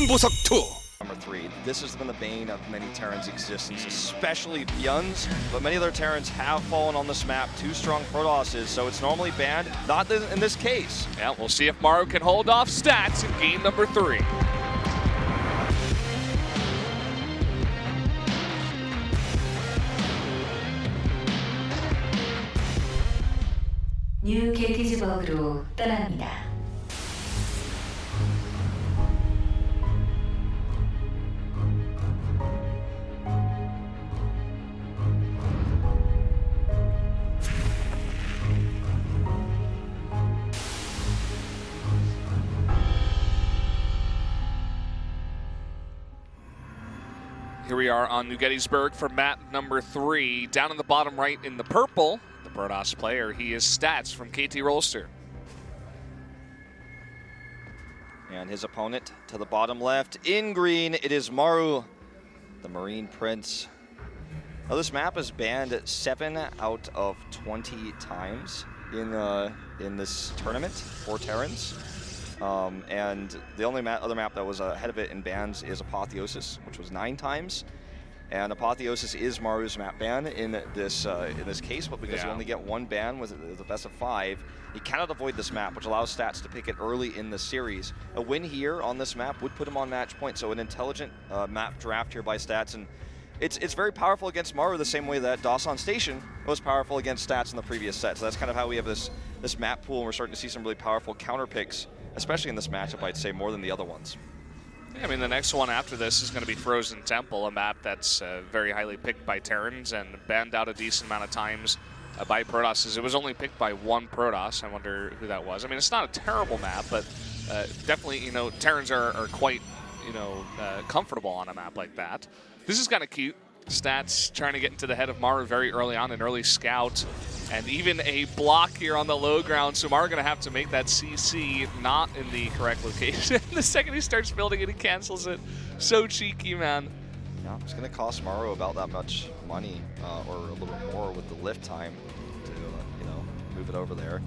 승부석 2. Number 3. This has been the bane of many Terrans' existence, especially Byun's, but many other Terrans have fallen on this map. 2 strong Protosses, so it's normally banned. Not in this case. Yeah, we'll see if Maru can hold off Stats in game number 3. 뉴 게티즈버그로 떠납니다. Here we are on New Gettysburg for map number 3. Down in the bottom right in the purple, the Protoss player, he is Stats from KT Rolster. And his opponent to the bottom left, in green, it is Maru, the Marine Prince. Now this map is banned 7 out of 20 times in this tournament for Terrans. And the only other map that was ahead of it in bans is Apotheosis, which was 9 times. And Apotheosis is Maru's map ban in this case, but because you only get 1 ban with the best of 5, he cannot avoid this map, which allows Stats to pick it early in the series. A win here on this map would put him on match point, so an intelligent map draft here by Stats, and it's very powerful against Maru the same way that Dawson Station was powerful against Stats in the previous set. So that's kind of how we have this map pool, and we're starting to see some really powerful counter picks, especially in this matchup, I'd say, more than the other ones. Yeah, I mean, the next one after this is going to be Frozen Temple, a map that's very highly picked by Terrans and banned out a decent amount of times by Protosses. It was only picked by 1 Protoss. I wonder who that was. I mean, it's not a terrible map, but definitely, you know, Terrans are quite, you know, comfortable on a map like that. This is kind of cute. Stats trying to get into the head of Maru very early on, an early scout, and even a block here on the low ground. So Maru going to have to make that CC not in the correct location. The second he starts building it, he cancels it. So cheeky, man. Yeah, it's going to cost Maru about that much money, or a little more with the lift time to, you know, move it over there.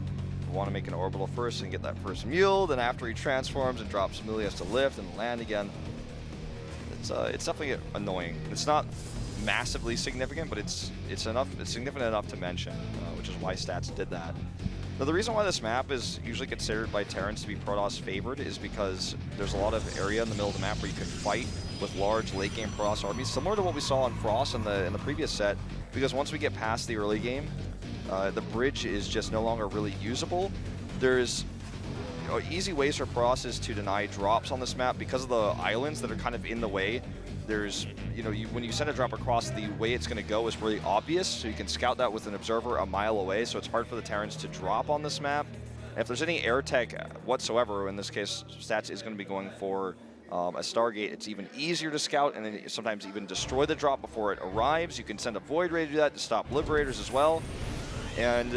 We want to make an orbital first and get that first mule. Then after he transforms and drops mule, he has to lift and land again. It's definitely annoying. It's not massively significant, but it's significant enough to mention, which is why Stats did that. Now, the reason why this map is usually considered by Terrans to be Protoss favored is because there's a lot of area in the middle of the map where you can fight with large late game Protoss armies, similar to what we saw on Frost in the previous set. Because once we get past the early game, the bridge is just no longer really usable. There's easy ways for Protosses to deny drops on this map because of the islands that are kind of in the way. There's, you know, when you send a drop across, the way it's going to go is really obvious, so you can scout that with an observer a mile away, so it's hard for the Terrans to drop on this map. And if there's any air tech whatsoever, in this case, Stats is going to be going for a Stargate, it's even easier to scout and then sometimes even destroy the drop before it arrives. You can send a Void Ray to do that to stop Liberators as well. And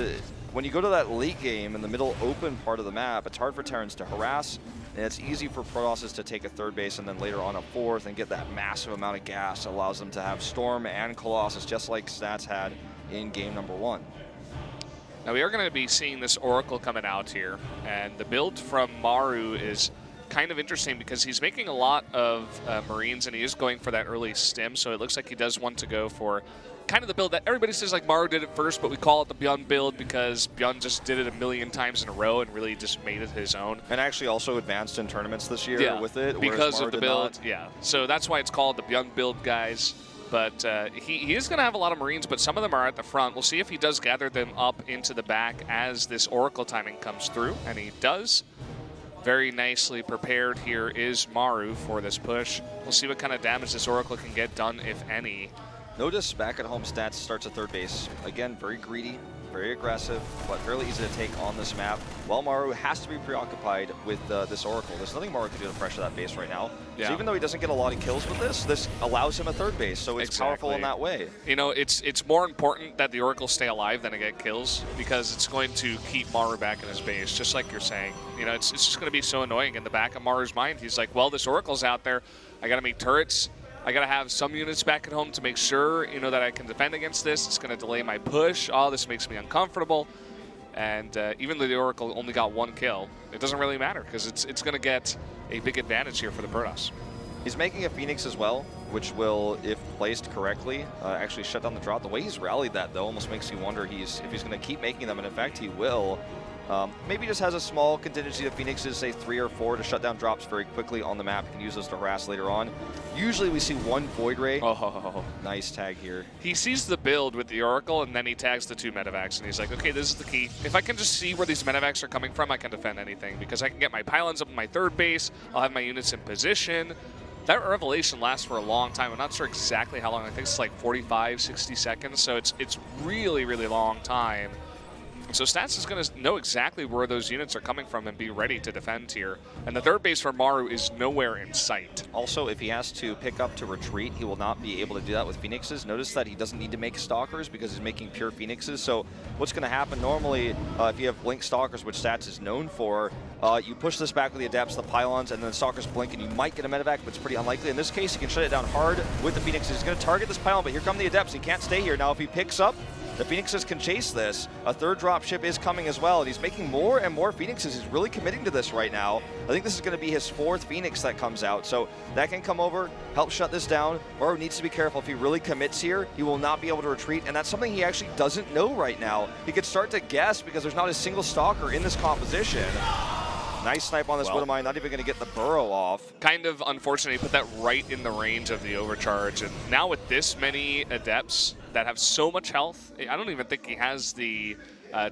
when you go to that late game in the middle open part of the map, it's hard for Terrans to harass, and it's easy for Protosses to take a 3rd base and then later on a 4th and get that massive amount of gas that allows them to have Storm and Colossus, just like Stats had in game number 1. Now we are going to be seeing this Oracle coming out here, and the build from Maru is kind of interesting because he's making a lot of Marines, and he is going for that early stim, so it looks like he does want to go for kind of the build that everybody says like Maru did it first, but we call it the Byun build because Byun just did it a million times in a row and really just made it his own. And actually also advanced in tournaments this year with it. Because of the build, So that's why it's called the Byun build, guys. But he is going to have a lot of Marines, but some of them are at the front. We'll see if he does gather them up into the back as this Oracle timing comes through, and he does. Very nicely prepared here is Maru for this push. We'll see what kind of damage this Oracle can get done, if any. Notice back at home Stats starts at 3rd base. Again, very greedy, very aggressive, but fairly easy to take on this map. While Maru has to be preoccupied with this Oracle. There's nothing Maru can do to pressure that base right now. Yeah. So even though he doesn't get a lot of kills with this allows him a 3rd base, so it's powerful in that way. You know, it's more important that the Oracle stay alive than to get kills, because it's going to keep Maru back in his base, just like you're saying. You know, it's just going to be so annoying in the back of Maru's mind. He's like, well, this Oracle's out there. I got to make turrets. I got to have some units back at home to make sure, you know, that I can defend against this. It's going to delay my push. Oh, this makes me uncomfortable. And even though the Oracle only got 1 kill, it doesn't really matter because it's going to get a big advantage here for the Protoss. He's making a Phoenix as well, which will, if placed correctly, actually shut down the drop. The way he's rallied that, though, almost makes you wonder if he's going to keep making them, and in fact, he will. Maybe just has a small contingency of Phoenixes, say 3 or 4, to shut down drops very quickly on the map. You can use those to harass later on. Usually we see 1 Void Ray. Oh. Nice tag here. He sees the build with the Oracle, and then he tags the 2 medevacs, and he's like, okay, this is the key. If I can just see where these medevacs are coming from, I can defend anything, because I can get my pylons up in my 3rd base, I'll have my units in position. That revelation lasts for a long time. I'm not sure exactly how long. I think it's like 45, 60 seconds, so it's really, really long time. So Stats is going to know exactly where those units are coming from and be ready to defend here. And the 3rd base for Maru is nowhere in sight. Also, if he has to pick up to retreat, he will not be able to do that with Phoenixes. Notice that he doesn't need to make Stalkers because he's making pure Phoenixes. So what's going to happen normally, if you have Blink Stalkers, which Stats is known for, you push this back with the Adepts, the Pylons, and then the Stalkers blink, and you might get a medevac, but it's pretty unlikely. In this case, he can shut it down hard with the Phoenixes. He's going to target this Pylon, but here come the Adepts. He can't stay here. Now, if he picks up, the Phoenixes can chase this. A 3rd dropship is coming as well, and he's making more and more Phoenixes. He's really committing to this right now. I think this is going to be his 4th Phoenix that comes out, so that can come over, help shut this down. Maru needs to be careful. If he really commits here, he will not be able to retreat, and that's something he actually doesn't know right now. He could start to guess because there's not a single Stalker in this composition. Nice snipe on this Widowmine, not even going to get the burrow off. Kind of unfortunate, he put that right in the range of the overcharge. And now with this many Adepts that have so much health, I don't even think he has the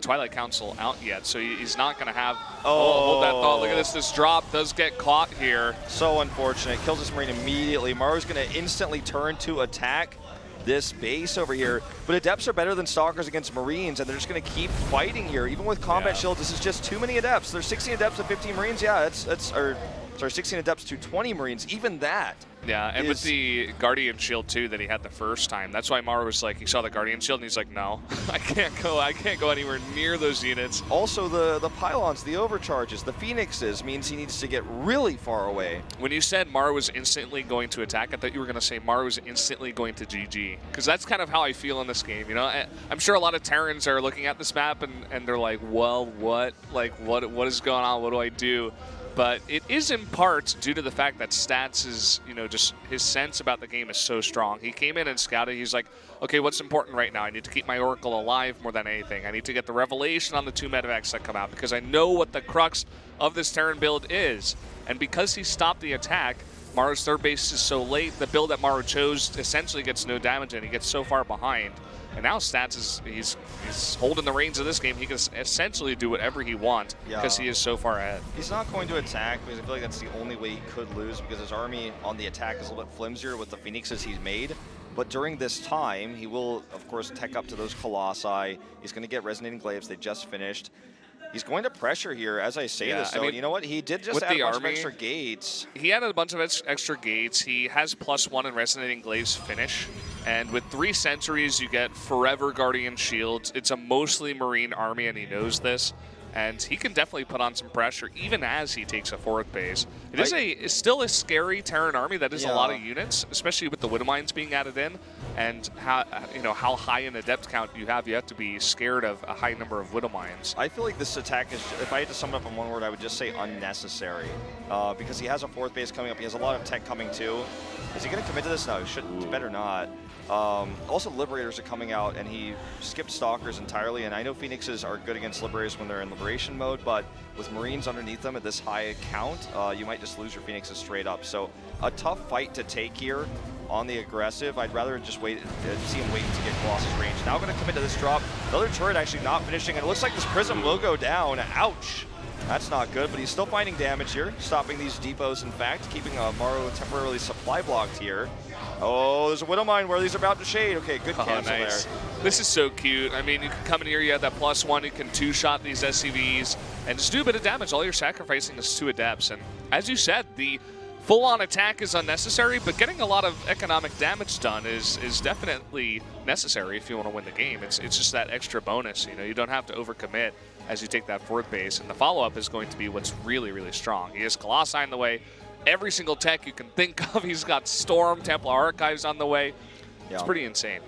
Twilight Council out yet, so he's not going to have... Oh, hold that thought. Look at this. This drop does get caught here. So unfortunate. Kills this Marine immediately. Maru's going to instantly turn to attack this base over here, but Adepts are better than Stalkers against Marines, and they're just going to keep fighting here. Even with combat shields, this is just too many Adepts. There's 16 Adepts to 15 Marines. Yeah, sorry, 16 Adepts to 20 Marines. Even that. Yeah, and with the Guardian Shield too that he had the first time, that's why Maru was like, he saw the Guardian Shield and he's like, no, I can't go anywhere near those units. Also the Pylons, the overcharges, the Phoenixes means he needs to get really far away. When you said Maru was instantly going to attack, I thought you were going to say Maru was instantly going to GG, because that's kind of how I feel in this game. You know, I'm sure a lot of Terrans are looking at this map and they're like, well, what is going on? What do I do? But it is in part due to the fact that Stats is, you know, just his sense about the game is so strong. He came in and scouted. He's like, okay, what's important right now? I need to keep my Oracle alive more than anything. I need to get the Revelation on the 2 medevacs that come out because I know what the crux of this Terran build is. And because he stopped the attack, Maru's 3rd base is so late, the build that Maru chose essentially gets no damage and he gets so far behind. And now Stats he's holding the reins of this game. He can essentially do whatever he wants because he is so far ahead. He's not going to attack because I feel like that's the only way he could lose because his army on the attack is a little bit flimsier with the Phoenixes he's made. But during this time, he will, of course, tech up to those Colossi. He's going to get Resonating Glaives. They just finished. He's going to pressure here as I say this. So, I mean, you know what? He did just add a bunch of extra gates. He added a bunch of extra gates. He has +1 in Resonating Glaives finish. And with 3 Sentries, you get forever Guardian Shields. It's a mostly Marine army, and he knows this. And he can definitely put on some pressure, even as he takes a 4th base. It is it's still a scary Terran army that is a lot of units, especially with the Widowmines being added in. And how high an Adept count you have to be scared of a high number of Widowmines. I feel like this attack is, if I had to sum it up in one word, I would just say unnecessary. Because he has a 4th base coming up. He has a lot of tech coming too. Is he going to commit to this? No, he should. Better not. Also, Liberators are coming out, and he skipped Stalkers entirely. And I know Phoenixes are good against Liberators when they're in Liberation mode, but with Marines underneath them at this high count, you might just lose your Phoenixes straight up. So a tough fight to take here on the aggressive. I'd rather just wait, see him wait to get Colossus range. Now going to commit to this drop. Another turret actually not finishing, and it looks like this Prism will go down. Ouch. That's not good, but he's still finding damage here, stopping these depots, in fact, keeping Maru temporarily supply blocked here. Oh, there's a Widowmine where these are about to shade. Okay, good cancel there. This is so cute. I mean, you can come in here, you have that +1, you can 2-shot these SCVs, and just do a bit of damage. All you're sacrificing is 2 Adepts, and as you said, the full-on attack is unnecessary, but getting a lot of economic damage done is definitely necessary if you want to win the game. It's just that extra bonus. You know, you don't have to overcommit as you take that 4th base, and the follow-up is going to be what's really, really strong. He has Colossi in the way. Every single tech you can think of. He's got Storm, Templar Archives on the way. It's pretty insane.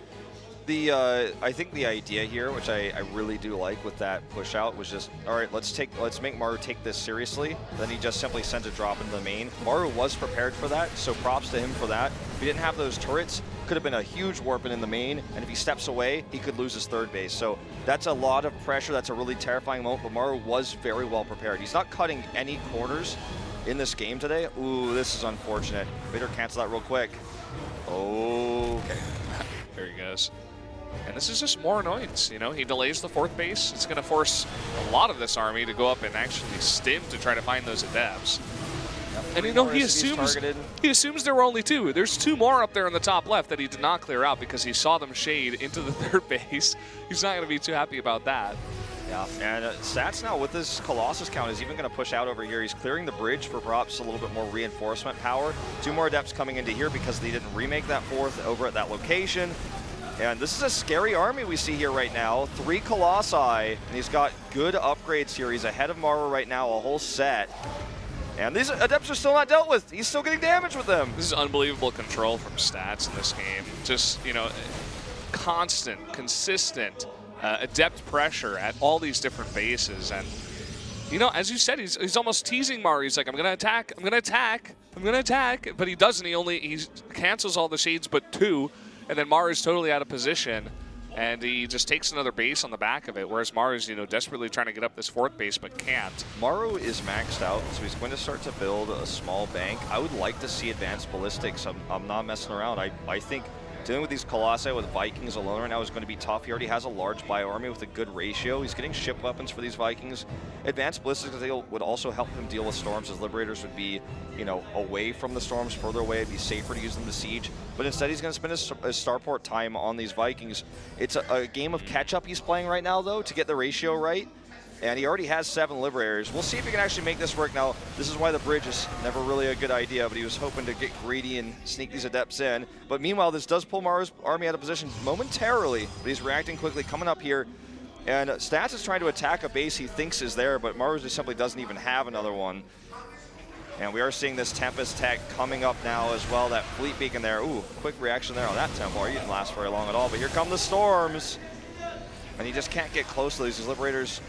I think the idea here, which I really do like with that push out, was just, all right, let's make Maru take this seriously. Then he just simply sends a drop into the main. Maru was prepared for that, so props to him for that. If he didn't have those turrets, could have been a huge warp in the main, and if he steps away, he could lose his third base. So that's a lot of pressure. That's a really terrifying moment, but Maru was very well prepared. He's not cutting any corners in this game today. Ooh, this is unfortunate. Better cancel that real quick. Oh, okay. There he goes. And this is just more annoyance, you know? He delays the fourth base. It's going to force a lot of this army to go up and actually stim to try to find those adepts. And you know, he assumes there were only two. There's two more up there in the top left that he did not clear out because he saw them shade into the third base. He's not going to be too happy about that. Yeah, and Stats now with this Colossus count is even going to push out over here. He's clearing the bridge for perhaps a little bit more reinforcement power. 2 more Adepts coming into here because they didn't remake that fourth over at that location. And this is a scary army we see here right now. 3 Colossi, and he's got good upgrades here. He's ahead of Maru right now, a whole set. And these Adepts are still not dealt with. He's still getting damage with them. This is unbelievable control from Stats in this game. Just, you know, constant, consistent Adept pressure at all these different bases. And, you know, as you said, he's almost teasing Maru. He's like, I'm going to attack, I'm going to attack, I'm going to attack. But he doesn't. He cancels all the shades but 2. And then Maru's totally out of position, and he just takes another base on the back of it, whereas Maru's, you know, desperately trying to get up this fourth base, but can't. Maru is maxed out, so he's going to start to build a small bank. I would like to see advanced ballistics. I'm not messing around. I think dealing with these Colossi with Vikings alone right now is going to be tough. He already has a large bio army with a good ratio. He's getting ship weapons for these Vikings. Advanced ballistics would also help him deal with storms, as Liberators would be, you know, away from the storms, further away. It'd be safer to use them to siege. But instead, he's going to spend his starport time on these Vikings. It's a game of catch-up he's playing right now, though, to get the ratio right. And he already has 7 Liberators. We'll see if he can actually make this work. Now, this is why the bridge is never really a good idea, but he was hoping to get greedy and sneak these Adepts in. But meanwhile, this does pull Maru's army out of position momentarily, but he's reacting quickly, coming up here. And Stats is trying to attack a base he thinks is there, but Maru just simply doesn't even have another one. And we are seeing this Tempest tech coming up now as well, that Fleet Beacon there. Ooh, quick reaction there on that Templar. He didn't last very long at all, but here come the storms. And he just can't get close to these Liberators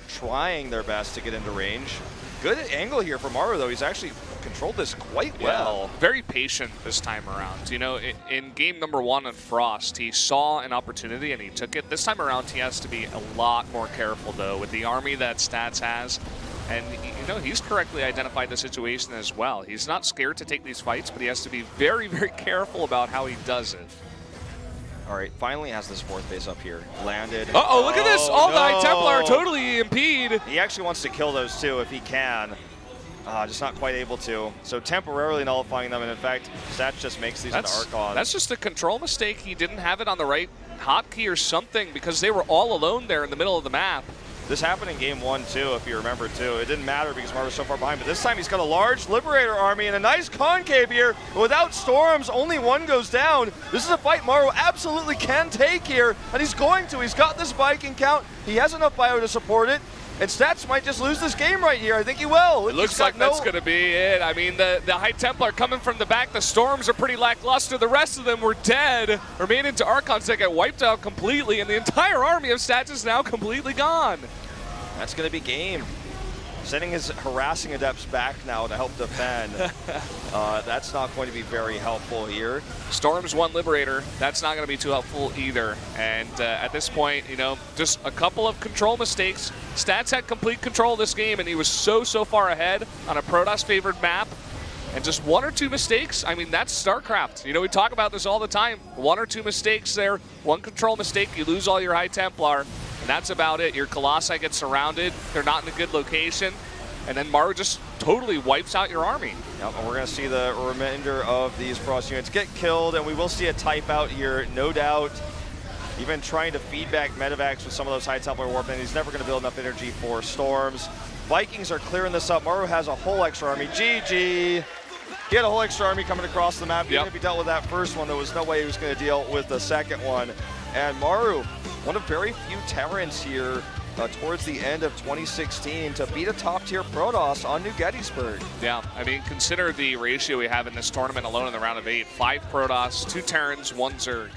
trying their best to get into range. Good angle here for Maru, though. He's actually controlled this quite well. Yeah, very patient this time around. You know, in game number 1 on Frost, he saw an opportunity and he took it. This time around, he has to be a lot more careful, though, with the army that Stats has. And, you know, he's correctly identified the situation as well. He's not scared to take these fights, but he has to be very, very careful about how he does it. All right, finally has this fourth base up here. Landed. Uh-oh, look at this! All no. the High Templar totally impede. He actually wants to kill those too if he can. Just not quite able to. So temporarily nullifying them, and in fact, Stats just makes these into Archons. That's just a control mistake. He didn't have it on the right hotkey or something because they were all alone there in the middle of the map. This happened in game 1 too, if you remember too. It didn't matter because Maru was so far behind, but this time he's got a large Liberator army and a nice concave here. But without storms, only 1 goes down. This is a fight Maru absolutely can take here, and he's going to. He's got this Viking count. He has enough bio to support it. And Stats might just lose this game right here. I think he will. It looks like that's going to be it. I mean, the High Templar coming from the back. The storms are pretty lackluster. The rest of them were dead or made into Archons that get wiped out completely. And the entire army of Stats is now completely gone. That's going to be game. Sending his harassing Adepts back now to help defend. That's not going to be very helpful here. Storm's 1 Liberator. That's not going to be too helpful either. And at this point, you know, just a couple of control mistakes. Stats had complete control of this game, and he was so far ahead on a Protoss-favored map. And just 1 or 2 mistakes, I mean, that's StarCraft. You know, we talk about this all the time. 1 or 2 mistakes there, 1 control mistake, you lose all your High Templar. And that's about it. Your Colossi get surrounded. They're not in a good location. And then Maru just totally wipes out your army. Yep, and we're going to see the remainder of these Frost units get killed, and we will see a type out here, no doubt. Even trying to feed back medevacs with some of those High Templar warping. He's never going to build enough energy for storms. Vikings are clearing this up. Maru has a whole extra army. GG. He had a whole extra army coming across the map. Even if he dealt with that first one, there was no way he was going to deal with the second one. And Maru, one of very few Terrans here towards the end of 2016 to beat a top-tier Protoss on New Gettysburg. Yeah, I mean, consider the ratio we have in this tournament alone in the round of 8. 5 Protoss, 2 Terrans, 1 Zerg.